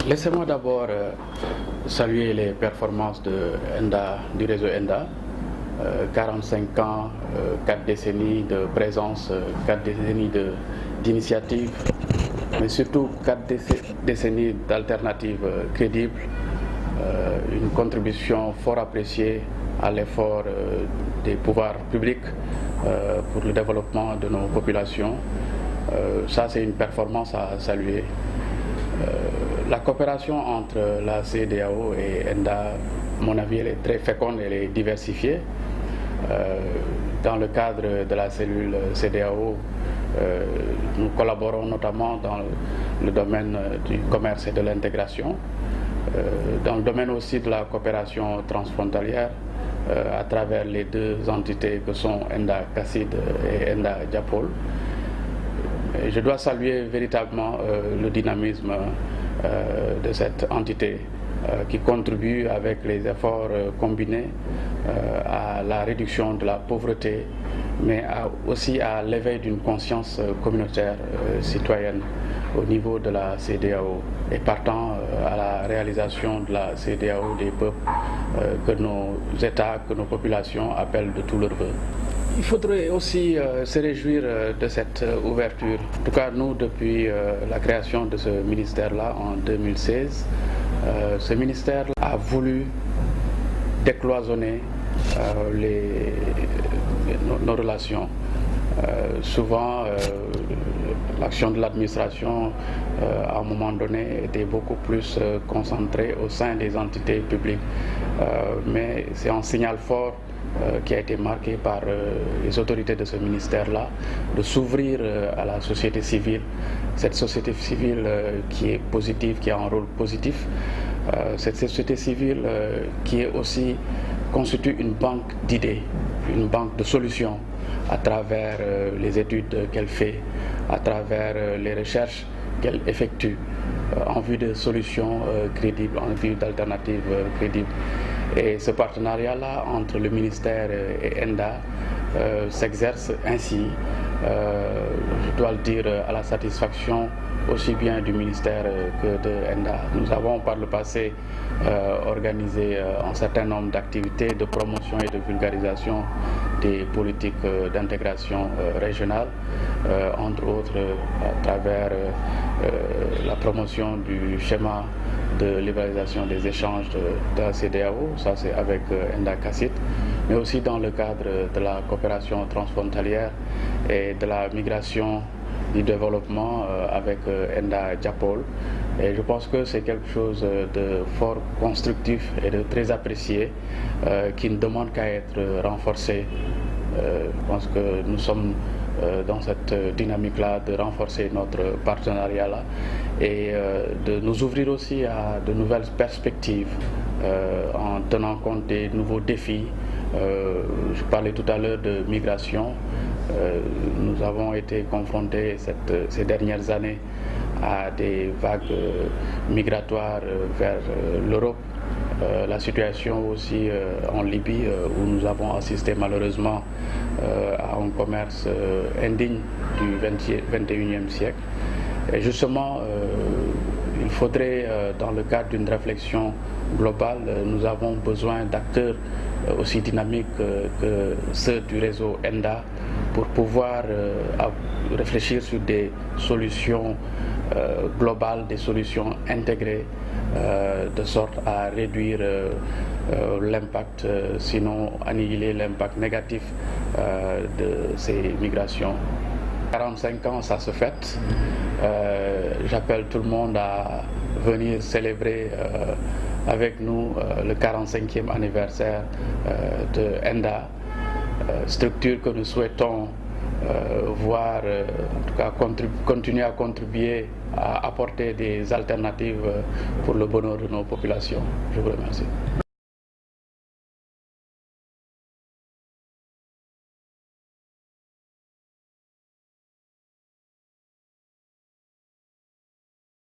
Laissez-moi d'abord saluer les performances du réseau ENDA. 45 ans, 4 décennies de présence, 4 décennies d'initiatives, mais surtout 4 décennies d'alternatives crédibles, une contribution fort appréciée à l'effort des pouvoirs publics pour le développement de nos populations. Ça, c'est une performance à saluer. La coopération entre la CEDEAO et ENDA, à mon avis, elle est très féconde, elle est diversifiée. Dans le cadre de la cellule CEDEAO, nous collaborons notamment dans le domaine du commerce et de l'intégration, dans le domaine aussi de la coopération transfrontalière, à travers les deux entités que sont ENDA CACID et ENDA Diapol. Et je dois saluer véritablement le dynamisme de cette entité qui contribue avec les efforts combinés à la réduction de la pauvreté, mais aussi à l'éveil d'une conscience communautaire citoyenne au niveau de la CEDEAO et partant à la réalisation de la CEDEAO des peuples que nos États, que nos populations appellent de tous leurs vœux. Il faudrait aussi se réjouir de cette ouverture. En tout cas, nous, depuis la création de ce ministère-là en 2016, ce ministère a voulu décloisonner nos relations. Souvent, l'action de l'administration, à un moment donné, était beaucoup plus concentrée au sein des entités publiques. Mais c'est un signal fort qui a été marqué par les autorités de ce ministère-là, de s'ouvrir à la société civile. Cette société civile qui est positive, qui a un rôle positif. Cette société civile qui est aussi constitue une banque d'idées, une banque de solutions à travers les études qu'elle fait, à travers les recherches qu'elle effectue en vue de solutions crédibles, en vue d'alternatives crédibles. Et ce partenariat-là entre le ministère et ENDA s'exerce ainsi, je dois le dire, à la satisfaction aussi bien du ministère que de ENDA. Nous avons par le passé organisé un certain nombre d'activités de promotion et de vulgarisation des politiques d'intégration régionale, entre autres à travers la promotion du schéma de libéralisation des échanges de la CEDEAO, ça c'est avec ENDA CACID, mais aussi dans le cadre de la coopération transfrontalière et de la migration du développement avec ENDA Diapol. Et je pense que c'est quelque chose de fort constructif et de très apprécié qui ne demande qu'à être renforcé. Je pense que nous sommes dans cette dynamique-là de renforcer notre partenariat-là et de nous ouvrir aussi à de nouvelles perspectives en tenant compte des nouveaux défis. Je parlais tout à l'heure de migration. Nous avons été confrontés ces dernières années à des vagues migratoires vers l'Europe. La situation aussi en Libye où nous avons assisté malheureusement à un commerce indigne du 21e siècle. Et justement, il faudrait, dans le cadre d'une réflexion globale, nous avons besoin d'acteurs aussi dynamiques que ceux du réseau ENDA pour pouvoir réfléchir sur des solutions globales, des solutions intégrées, de sorte à réduire l'impact, sinon annihiler l'impact négatif de ces migrations. 45 ans, ça se fête. J'appelle tout le monde à venir célébrer avec nous le 45e anniversaire de ENDA, structure que nous souhaitons voir, en tout cas continuer à contribuer à apporter des alternatives pour le bonheur de nos populations. Je vous remercie.